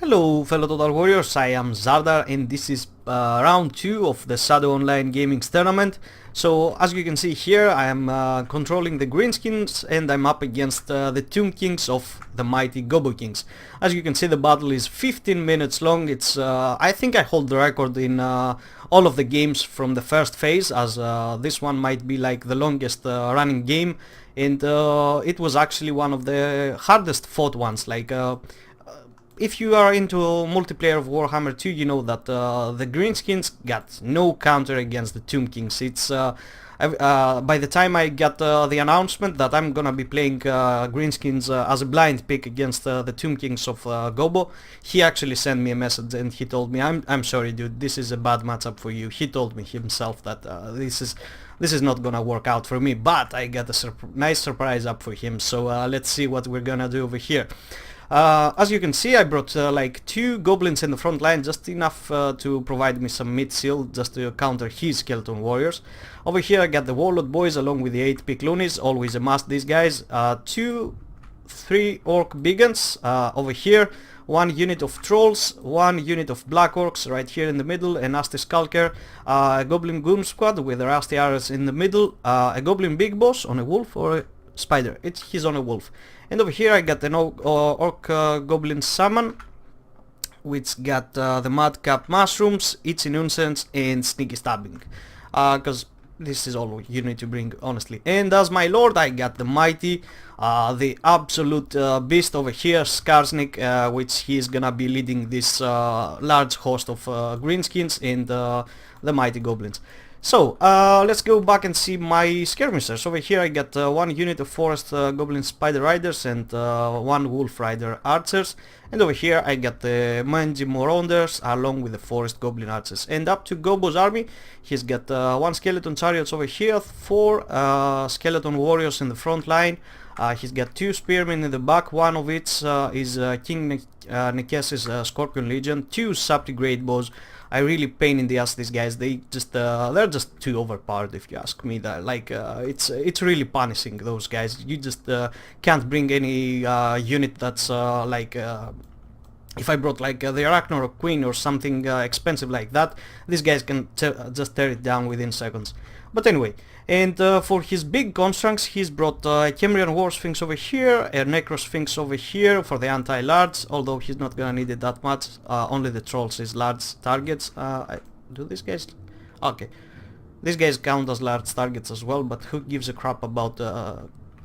Hello fellow Total Warriors, I am Zardar and this is round 2 of the Shadow Online Gaming's tournament. So as you can see here, I am controlling the Greenskins and I'm up against the Tomb Kings of the mighty Gobbo Kings. As you can see, the battle is 15 minutes long. It's I think I hold the record in all of the games from the first phase, as this one might be like the longest running game, and it was actually one of the hardest fought ones. If you are into multiplayer of Warhammer 2, you know that the Greenskins got no counter against the Tomb Kings. It's by the time I got the announcement that I'm gonna be playing Greenskins as a blind pick against the Tomb Kings of Gobbo, he actually sent me a message and he told me, I'm sorry dude, this is a bad matchup for you. He told me himself that this is not gonna work out for me, but I got a nice surprise up for him. So let's see what we're gonna do over here. As you can see, I brought like 2 goblins in the front line, just enough to provide me some mid-seal, just to counter his skeleton warriors. Over here I got the warlord boys along with the 8 pick loonies, always a must these guys. 3 orc bigans over here, 1 unit of trolls, 1 unit of black orcs right here in the middle, a nasty skulker, a goblin goon squad with the rusty arrows in the middle, a goblin big boss on a wolf or a spider. He's on a wolf. And over here I got an orc goblin summon, which got the madcap mushrooms, itsy nonsense and sneaky stabbing, because this is all you need to bring, honestly. And as my lord I got the mighty, the absolute beast over here, Skarsnik, which he's gonna be leading this large host of greenskins and the mighty goblins. So, let's go back and see my skirmishers. Over here I got 1 unit of forest goblin spider riders and 1 wolf rider archers. And over here I got the mangy marauders along with the forest goblin archers. And up to Gobbo's army, he's got 1 skeleton chariots over here, 4 skeleton warriors in the front line. He's got 2 spearmen in the back, one of which is King Nekes's Scorpion Legion, 2 Sapti Great Bows. I really pain in the ass these guys. They're just too overpowered if you ask me. That it's really punishing those guys. You just can't bring any unit that's if I brought like the Arachnor or Queen or something expensive like that, these guys can just tear it down within seconds. But anyway, and for his big constructs, he's brought a Kemrian War Sphinx over here, a Necro Sphinx over here for the anti-large, although he's not gonna need it that much, only the trolls is large targets. Do these guys... okay. These guys count as large targets as well, but who gives a crap about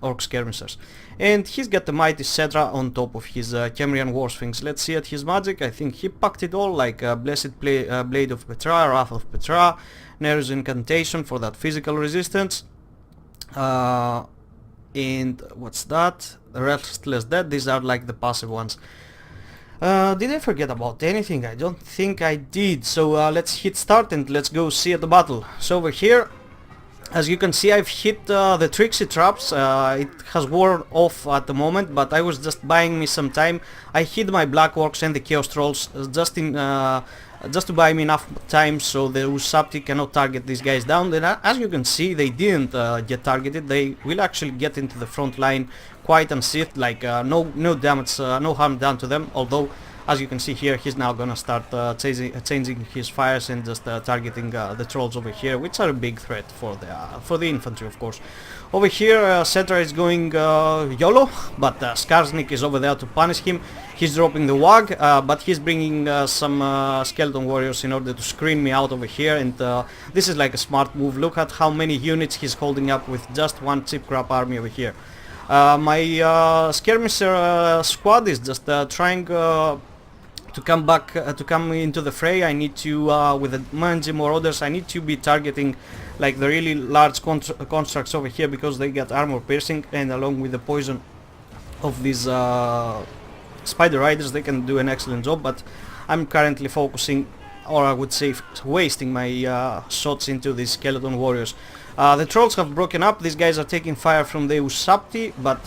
orc skirmishers. And he's got the mighty Cedra on top of his Kemrian War Sphinx. Let's see at his magic. I think he packed it all, like Blessed Blade of Petra, Wrath of Petra, Nero's Incantation for that physical resistance, and what's that? The Restless Dead. These are like the passive ones. Did I forget about anything? I don't think I did. So let's hit start and let's go see at the battle. So over here, as you can see, I've hit the Trixie traps. It has worn off at the moment, but I was just buying me some time. I hid my black orcs and the chaos trolls just to buy me enough time so the Usapti cannot target these guys down. Then as you can see, they didn't get targeted. They will actually get into the front line quite unscathed, like no damage, no harm done to them, although as you can see here, he's now gonna start changing his fires and just targeting the trolls over here, which are a big threat for the infantry, of course. Over here, Cetra is going YOLO, but Skarsnik is over there to punish him. He's dropping the WAG, but he's bringing some skeleton warriors in order to screen me out over here, and this is like a smart move. Look at how many units he's holding up with just 1 cheap crap army over here. My skirmisher squad is just trying to come back, to come into the fray. I need to, with the mangy marauders, I need to be targeting like the really large constructs over here because they get armor piercing, and along with the poison of these spider riders, they can do an excellent job. But I'm currently focusing, or I would say wasting my shots into these skeleton warriors. The trolls have broken up. These guys are taking fire from the Usapti, but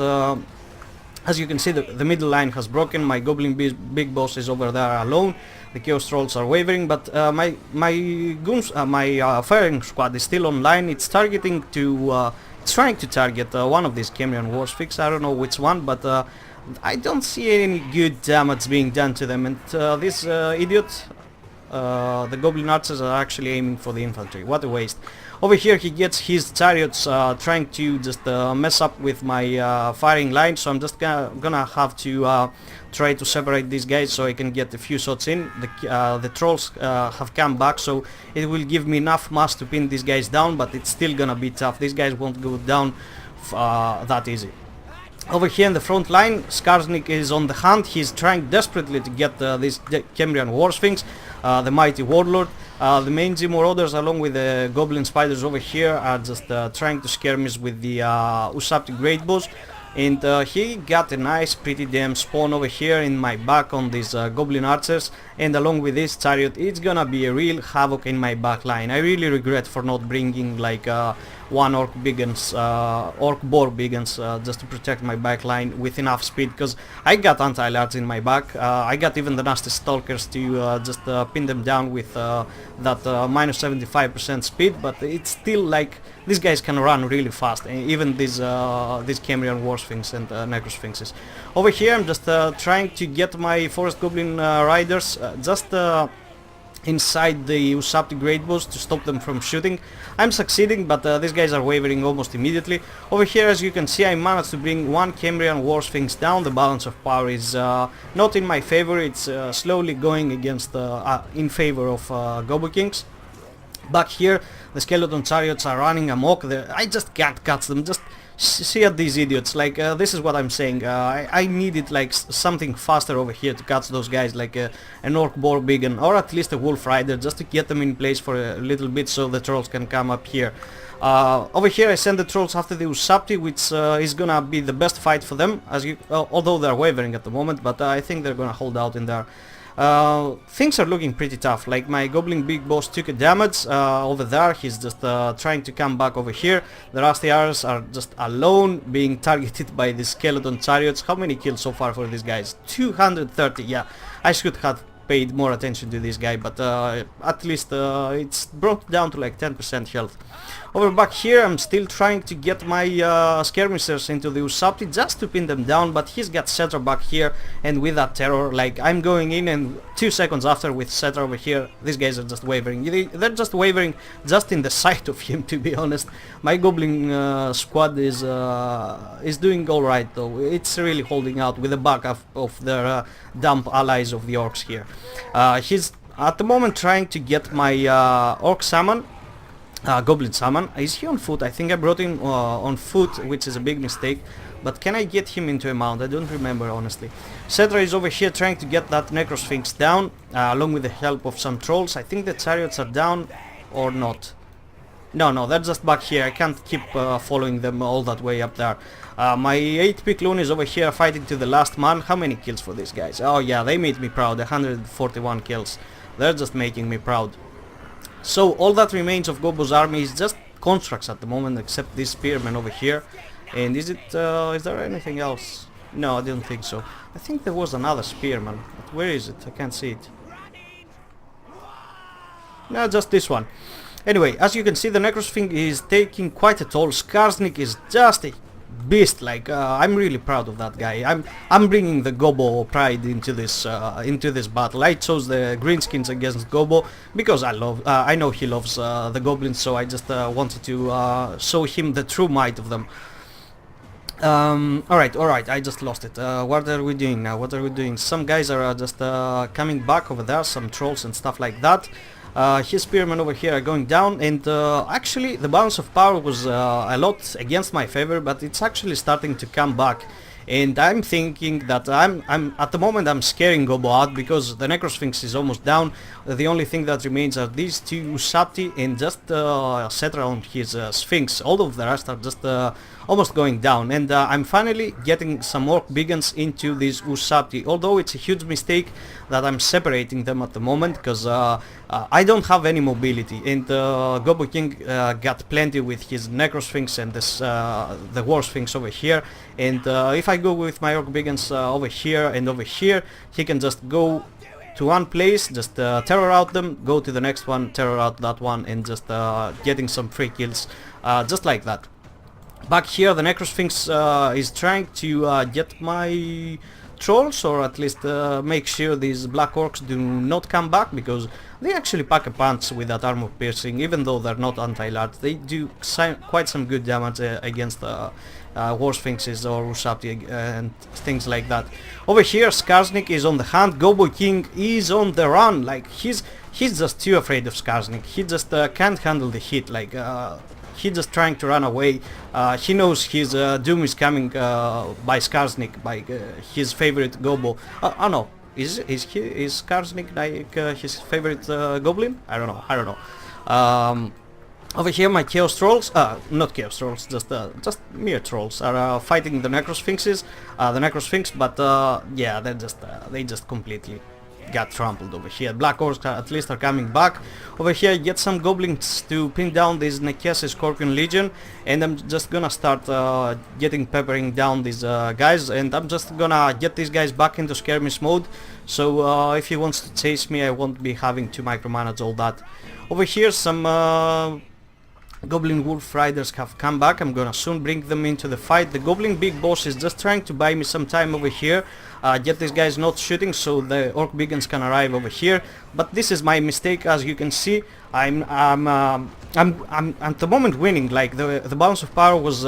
as you can see, the middle line has broken. My goblin big boss is over there alone. The chaos trolls are wavering, but my firing squad is still online. It's targeting to, it's trying to target one of these Kemrian War Sphinx. I don't know which one, but I don't see any good damage being done to them, and this idiot, the goblin archers are actually aiming for the infantry. What a waste. Over here he gets his chariots trying to just mess up with my firing line, so I'm just gonna have to try to separate these guys so I can get a few shots in. The trolls have come back, so it will give me enough mass to pin these guys down, but it's still gonna be tough. These guys won't go down that easy. Over here in the front line, Skarsnik is on the hunt. He's trying desperately to get this Cambrian War Sphinx, the mighty warlord. The main Marauders along with the goblin spiders over here are just trying to scare me with the Ushabti Great Bows. And he got a nice pretty damn spawn over here in my back on these goblin archers, and along with this chariot it's gonna be a real havoc in my back line. I really regret for not bringing like one orc boar biggins just to protect my back line with enough speed, because I got anti-large in my back. I got even the nasty stalkers to just pin them down with that minus 75% speed, but it's still like these guys can run really fast, even these Cambrian War Sphinx and Necro Sphinxes. Over here I'm just trying to get my Forest Goblin Riders just inside the Ushabti Great Bows to stop them from shooting. I'm succeeding, but these guys are wavering almost immediately. Over here, as you can see, I managed to bring one Cambrian War Sphinx down. The balance of power is not in my favor. It's slowly going against in favor of Gobbo Kings. Back here, the skeleton chariots are running amok. I just can't catch them. Just see at these idiots. Like this is what I'm saying. I needed like something faster over here to catch those guys, like an orc boar biggin or at least a wolf rider, just to get them in place for a little bit so the trolls can come up here. Over here I send the trolls after the Ushabti, which is gonna be the best fight for them, as although they're wavering at the moment, but I think they're gonna hold out in there. Things are looking pretty tough. Like my goblin big boss took a damage over there. He's just trying to come back over here. The rusty arrows are just alone being targeted by the skeleton chariots. How many kills so far for these guys? 230. Yeah, I should have paid more attention to this guy, but at least it's brought down to like 10% health. Over back here I'm still trying to get my skirmishers into the Ushabti just to pin them down, but he's got Cetra back here, and with that terror, like I'm going in and 2 seconds after with Cetra over here, these guys are just wavering. They're just wavering just in the sight of him, to be honest. My goblin squad is doing alright though. It's really holding out with the backup of their dumb allies of the orcs here. He's at the moment trying to get my orc summon. Goblin summon. Is he on foot? I think I brought him on foot, which is a big mistake. But can I get him into a mount? I don't remember, honestly. Cetra is over here trying to get that Necro Sphinx down, along with the help of some trolls. I think the chariots are down, or not. No, they're just back here. I can't keep following them all that way up there. My 8-pick clone is over here fighting to the last man. How many kills for these guys? Oh yeah, they made me proud. 141 kills. They're just making me proud. So all that remains of Gobbo's army is just constructs at the moment, except this spearman over here. And is there anything else? No, I don't think so. I think there was another spearman, but where is it? I can't see it. No, just this one. Anyway, as you can see, the Necrosphinx is taking quite a toll. Skarsnik is just a beast. Like I'm really proud of that guy. I'm bringing the Gobbo pride into this battle. I chose the greenskins against Gobbo because I know he loves the goblins, so I just wanted to show him the true might of them. Alright, I just lost it. What are we doing now? What are we doing? Some guys are just coming back over there, some trolls and stuff like that. His spearmen over here are going down, and actually the balance of power was a lot against my favor, but it's actually starting to come back. And I'm thinking that I'm at the moment I'm scaring Gobbo out because the Necrosphinx is almost down. The only thing that remains are these two Ushabti and just Cetra on his Sphinx. All of the rest are just almost going down, and I'm finally getting some orc biggins into these Ushabti, although it's a huge mistake that I'm separating them at the moment because I don't have any mobility, and Gobbo King got plenty with his Necrosphinx and this the War Sphinx over here, and if I go with my orc biggins over here and over here, he can just go to one place, just terror out them, go to the next one, terror out that one, and just getting some free kills just like that. Back here the Necrosphinx is trying to get my trolls, or at least make sure these black orcs do not come back, because they actually pack a punch with that armor piercing. Even though they're not anti-large, they do quite some good damage against war sphinxes or Ushabti and things like that. Over here Skarsnik is on the hunt. Gobbo King is on the run. Like he's just too afraid of Skarsnik. He just can't handle the heat. Like he's just trying to run away. He knows his doom is coming by Skarsnik, by his favorite Gobbo. Oh no, is Skarsnik like his favorite goblin? I don't know. Over here my Chaos Trolls, not Chaos Trolls, just mere Trolls are fighting the Necrosphinxes, the Necrosphinx, but yeah, they just completely got trampled over here. Black Orcs at least are coming back. Over here get some goblins to pin down this Nekese Scorpion Legion, and I'm just gonna start peppering down these guys, and I'm just gonna get these guys back into skirmish mode, so if he wants to chase me I won't be having to micromanage all that. Over here some Goblin Wolf Riders have come back. I'm gonna soon bring them into the fight. The Goblin Big Boss is just trying to buy me some time over here, get these guys not shooting so the Orc Biggins can arrive over here. But this is my mistake, as you can see. I'm at the moment winning. Like the balance of power was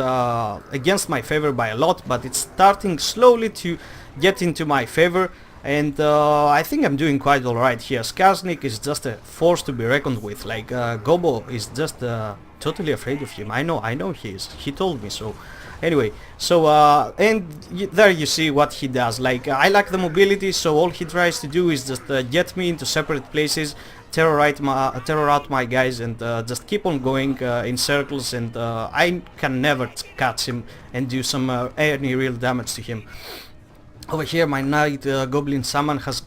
against my favor by a lot, but it's starting slowly to get into my favor. And I think I'm doing quite alright here. Skarsnik is just a force to be reckoned with. Like Gobbo is just totally afraid of him. I know he is. He told me so. Anyway, so there you see what he does. Like I lack the mobility, so all he tries to do is just get me into separate places, terror out my guys, and just keep on going in circles, and I can never catch him and do some any real damage to him. Over here my Knight Goblin Summon has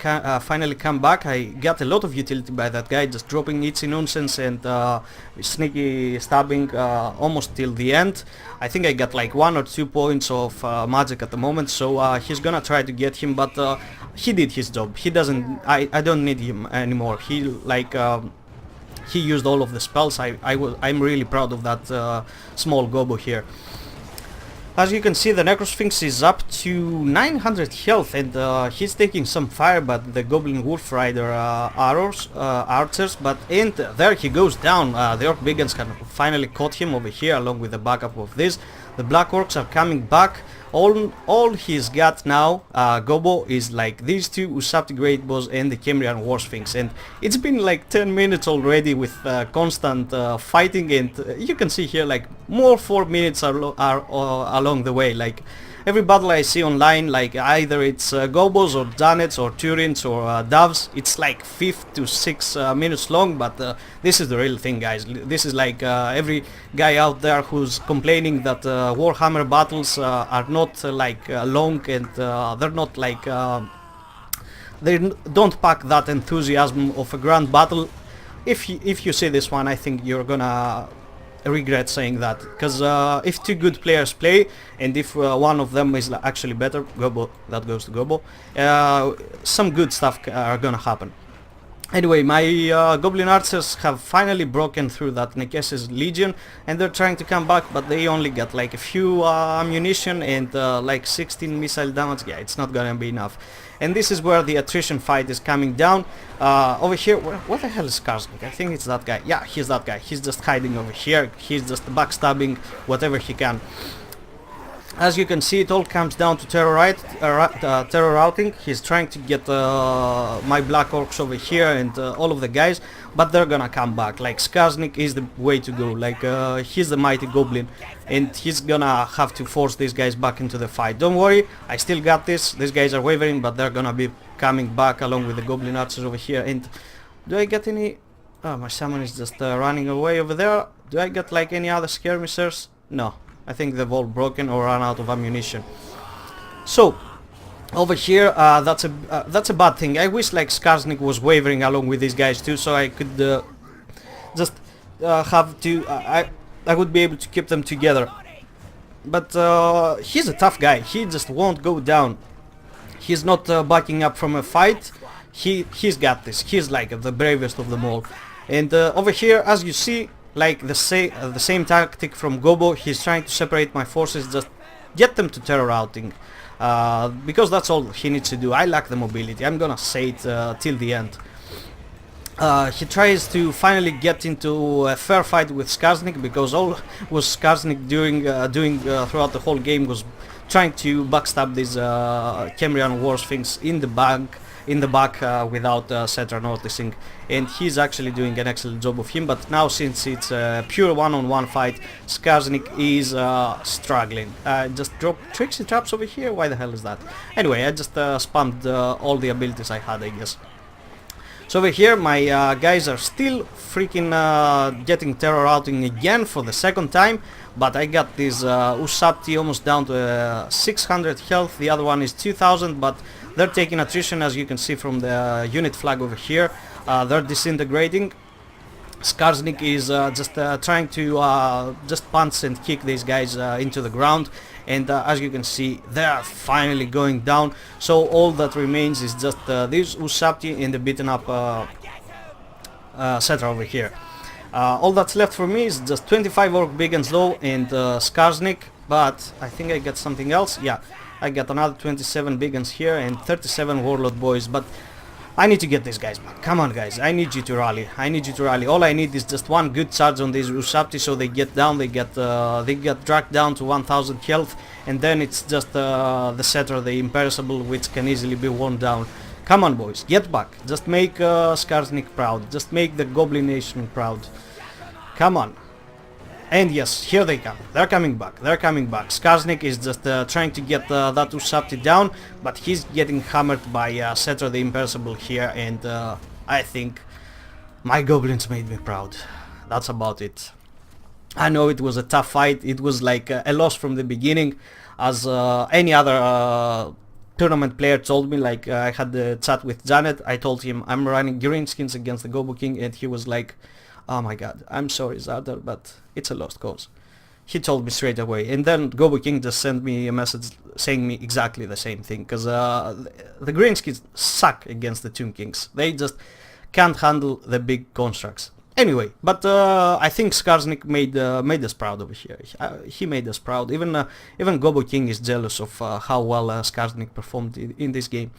finally come back. I got a lot of utility by that guy, just dropping itchy nonsense and sneaky stabbing almost till the end. I think I got like 1 or 2 points of magic at the moment, so he's gonna try to get him, but he did his job. He doesn't, I don't need him anymore. He like he used all of the spells. I'm really proud of that small Gobbo here. As you can see, the Necrosphinx is up to 900 health, and he's taking some fire, but the Goblin Wolf Rider archers, but and there he goes down. The Orc Biggins have finally caught him over here along with the backup of this. The Black Orcs are coming back. All he's got now, Gobbo, is like these two Ushabti Great Boss and the Kemrian War Sphinx, and it's been like 10 minutes already with constant fighting, and you can see here like more 4 minutes are along the way. Like every battle I see online, like either it's Gobbos or Janets or Turins or Doves, it's like 5 to 6 minutes long, but this is the real thing, guys. This is like every guy out there who's complaining that Warhammer battles are not like long, and they're not like they don't pack that enthusiasm of a grand battle. If you see this one, I think you're gonna regret saying that, because if two good players play, and if one of them is actually better, Gobbo, that goes to Gobbo, some good stuff are gonna happen. Anyway, my Goblin Archers have finally broken through that Nekese's Legion, and they're trying to come back, but they only got like a few ammunition and like 16 missile damage. Yeah, it's not gonna be enough. And this is where the attrition fight is coming down. Over here, what the hell is Skarsnik? I think it's that guy. Yeah, he's that guy. He's just hiding over here. He's just backstabbing whatever he can. As you can see, it all comes down to terror routing. He's trying to get my Black Orcs over here and all of the guys, but they're gonna come back. Like Skarsnik is the way to go. Like he's the mighty goblin, and he's gonna have to force these guys back into the fight. Don't worry, I still got this. These guys are wavering, but they're gonna be coming back along with the Goblin Archers over here. And do I get any... Oh, my summon is just running away over there. Do I get like any other skirmishers? No. I think they've all broken or run out of ammunition. So over here, that's a bad thing. I wish like Skarsnik was wavering along with these guys too, so I could just have to. I would be able to keep them together. But he's a tough guy. He just won't go down. He's not backing up from a fight. He's got this. He's like the bravest of them all. And over here, as you see, like the same tactic from Gobbo. He's trying to separate my forces, just get them to terror routing, because that's all he needs to do. I lack the mobility. I'm gonna say it till the end. He tries to finally get into a fair fight with Skarsnik, because all was Skarsnik doing throughout the whole game was trying to backstab these Kemrian war sphinx in the back without Cetra noticing, and he's actually doing an excellent job of him. But now, since it's a pure one-on-one fight, Skarsnik is struggling. Just drop Trixie traps over here. Why the hell is that? Anyway, I just spammed all the abilities I had, I guess. So over here my guys are still freaking getting terror routing again for the second time, but I got this Ushabti almost down to 600 health, the other one is 2000, but they're taking attrition, as you can see from the unit flag over here. They're disintegrating. Skarsnik is just trying to just punch and kick these guys into the ground, and as you can see, they are finally going down. So all that remains is just this Ushabti and the beaten up Cetra over here. All that's left for me is just 25 Orc Big and Slow and Skarsnik, but I think I got something else. Yeah, I got another 27 Big Guns here and 37 Warlord Boys, but I need to get these guys back. Come on, guys, I need you to rally. I need you to rally. All I need is just one good charge on these Ushabti, so they get down, they get dragged down to 1000 health, and then it's just the Cetra, the Imperishable, which can easily be worn down. Come on, boys, get back. Just make Skarsnik proud. Just make the Goblin Nation proud. Come on. And yes, here they come. They're coming back. They're coming back. Skarsnik is just trying to get that Ushabti down, but he's getting hammered by Cetra the Imperishable here, and I think my goblins made me proud. That's about it. I know it was a tough fight. It was like a loss from the beginning, as any other tournament player told me. Like I had the chat with Janet. I told him I'm running Greenskins against the Gobbo King, and he was like, "Oh my god, I'm sorry, Zardar, but it's a lost cause." He told me straight away, and then Gobbo King just sent me a message saying me exactly the same thing, because the Greenskins suck against the Tomb Kings. They just can't handle the big constructs. Anyway, but I think Skarsnik made us proud over here. He made us proud. Even Gobbo King is jealous of how well Skarsnik performed in this game.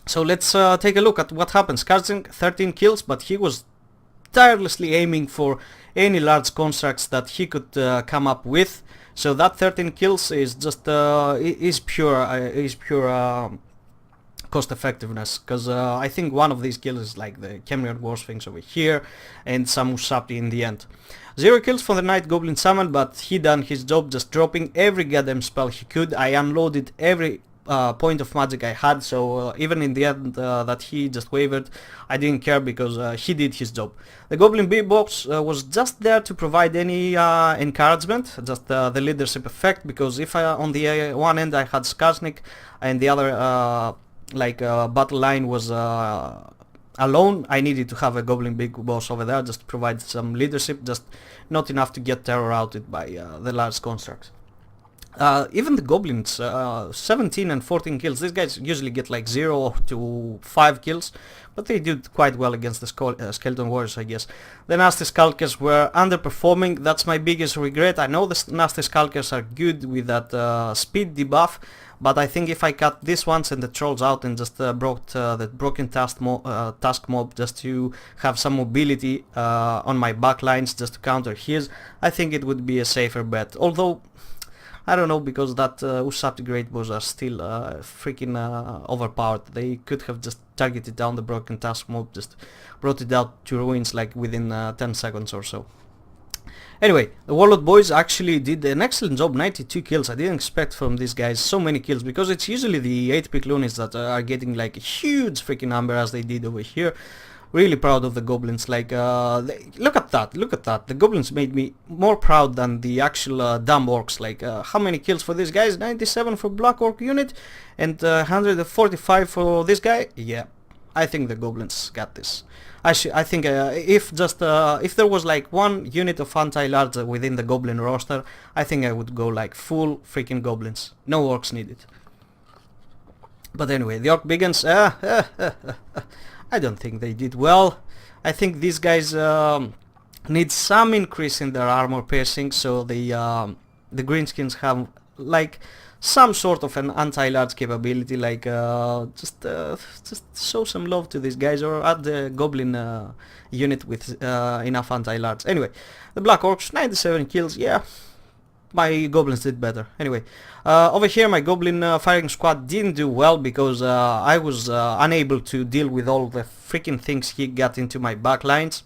So let's take a look at what happened. Skarsnik 13 kills, but he was tirelessly aiming for any large constructs that he could come up with. So that 13 kills is just is pure cost effectiveness, because I think one of these kills is like the Kemrian War Sphinx over here and some Ushabti in the end. 0 kills for the Night Goblin Summon, but he done his job, just dropping every goddamn spell he could. I unloaded every point of magic I had, so even in the end that he just wavered, I didn't care, because he did his job. The Goblin B-Box was just there to provide any encouragement, just the leadership effect, because if on the one end I had Skarsnik and the other battle line was alone, I needed to have a Goblin Big Boss over there just to provide some leadership, just not enough to get terror routed by the large constructs. Even the goblins, 17 and 14 kills. These guys usually get like 0 to 5 kills, but they did quite well against the skeleton warriors, I guess. The Nasty Skulkers were underperforming. That's my biggest regret. I know the Nasty Skulkers are good with that speed debuff, but I think if I cut this ones and the trolls out and just brought the broken task mob just to have some mobility on my backlines just to counter his, I think it would be a safer bet. Although I don't know, because that Ushabti Great Bows are still freaking overpowered. They could have just targeted down the broken task mob, just brought it out to ruins like within 10 seconds or so. Anyway, the Warlord Boys actually did an excellent job, 92 kills. I didn't expect from these guys so many kills, because it's usually the 8-pick loonies that are getting like a huge freaking number as they did over here. Really proud of the goblins. Like look at that, the goblins made me more proud than the actual dumb orcs. Like how many kills for this guys? 97 for Black Orc unit and 145 for this guy. Yeah, I think the goblins got this. I think if there was like one unit of anti-large within the goblin roster, I think I would go like full freaking goblins. No orcs needed. But anyway, the Orc Biggins, I don't think they did well. I think these guys need some increase in their armor piercing, so the greenskins have like some sort of an anti-large capability, like just show some love to these guys, or add the goblin unit with enough anti-large. Anyway, the black orcs, 97 kills, yeah, my goblins did better. Anyway, over here my goblin firing squad didn't do well because I was unable to deal with all the freaking things he got into my back lines.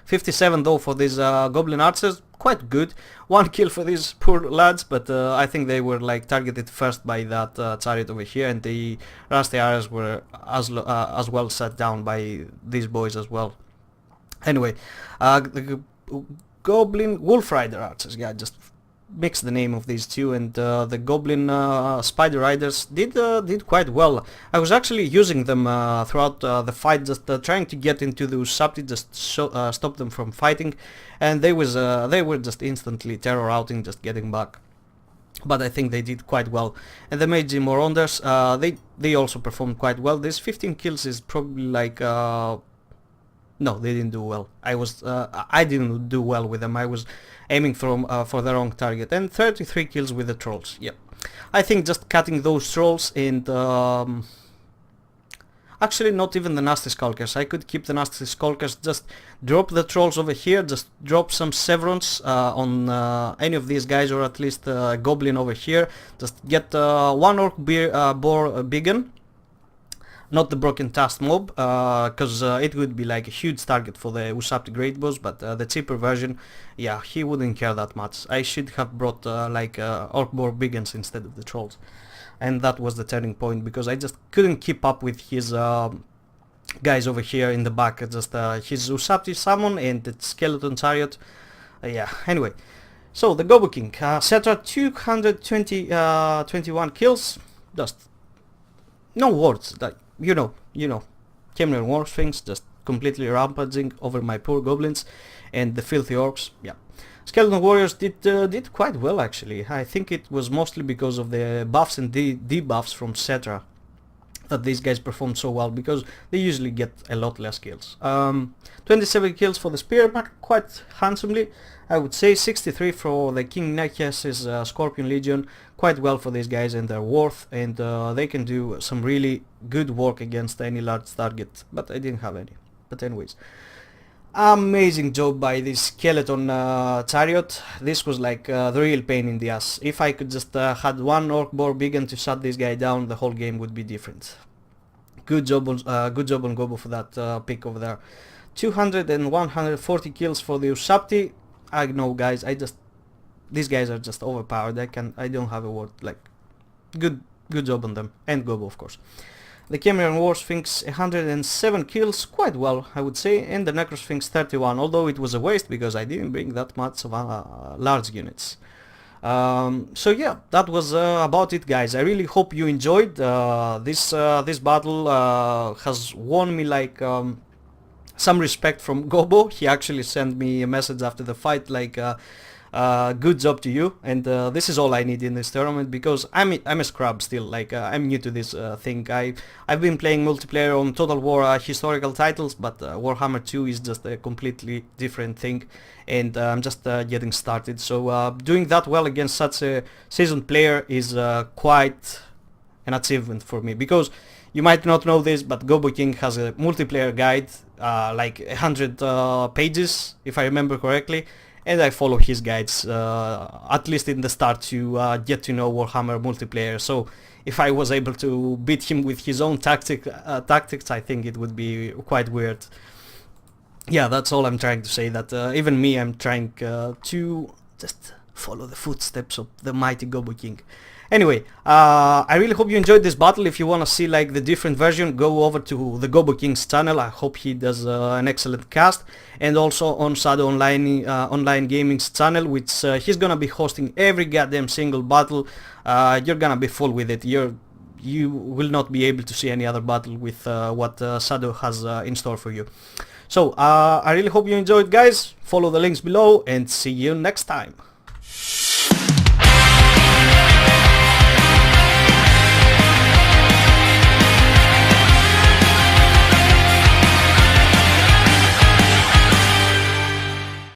57 though for these goblin archers, quite good. 1 kill for these poor lads, but I think they were like targeted first by that chariot over here, and the rusty arrows were as well set down by these boys as well. Anyway, the goblin wolf rider archers, yeah, just mix the name of these two, and the goblin spider riders did quite well. I was actually using them throughout the fight, just trying to get into the Ushabti, just stop them from fighting, and they were just instantly terror outing, just getting back. But I think they did quite well. And the Magi Moronders, they also performed quite well. This 15 kills is probably like no, they didn't do well. I didn't do well with them. I was aiming for the wrong target. And 33 kills with the trolls. Yep. I think just cutting those trolls and actually not even the nasty skulkers. I could keep the nasty skulkers. Just drop the trolls over here. Just drop some severance on any of these guys, or at least a goblin over here. Just get one orc boar biggin. Not the broken tusk mob, because it would be like a huge target for the Ushabti great boss, but the cheaper version, yeah, he wouldn't care that much. I should have brought like orc boar biggins instead of the trolls, and that was the turning point, because I just couldn't keep up with his guys over here in the back. Just his Ushabti summon and the skeleton chariot, yeah. Anyway, so the Gobbo King, Cetra 221 kills, just no words. Like, you know, Cameron War Sphinx just completely rampaging over my poor goblins, and the filthy orcs, yeah. Skeleton warriors did quite well actually. I think it was mostly because of the buffs and debuffs from Cetra that these guys performed so well, because they usually get a lot less kills. 27 kills for the Spearman, quite handsomely, I would say. 63 for the King Nekias's Scorpion Legion, quite well for these guys and their worth, and they can do some really good work against any large target, but I didn't have any. But anyways, amazing job by this skeleton chariot. This was like the real pain in the ass. If I could just had one orc boar biggin to shut this guy down, the whole game would be different. Good job on Gobbo for that pick over there. 200 and 140 kills for the Ushabti. I know, guys, these guys are just overpowered. I don't have a word. Like, good job on them, and Gobbo of course. The Cameron War Sphinx 107 kills, quite well I would say, and the Necro Sphinx 31, although it was a waste because I didn't bring that much of large units. So yeah, that was about it, guys. I really hope you enjoyed. This battle has won me like some respect from Gobbo. He actually sent me a message after the fight like good job to you, and this is all I need in this tournament, because I'm a scrub still. Like I'm new to this thing. I've been playing multiplayer on Total War historical titles, but Warhammer 2 is just a completely different thing, and I'm just getting started. So doing that well against such a seasoned player is quite an achievement for me, because you might not know this, but Gobbo King has a multiplayer guide, like 100 pages if I remember correctly, and I follow his guides at least in the start to get to know Warhammer multiplayer. So if I was able to beat him with his own tactics, I think it would be quite weird. Yeah, that's all I'm trying to say, that even me, I'm trying to just follow the footsteps of the mighty Gobbo King. Anyway, I really hope you enjoyed this battle. If you want to see like the different version, go over to the Gobbo King's channel. I hope he does an excellent cast, and also on Shadow Online Gaming's channel, which he's gonna be hosting every goddamn single battle. You're gonna be full with it. You will not be able to see any other battle with what Shadow has in store for you. So I really hope you enjoyed, guys. Follow the links below, and see you next time.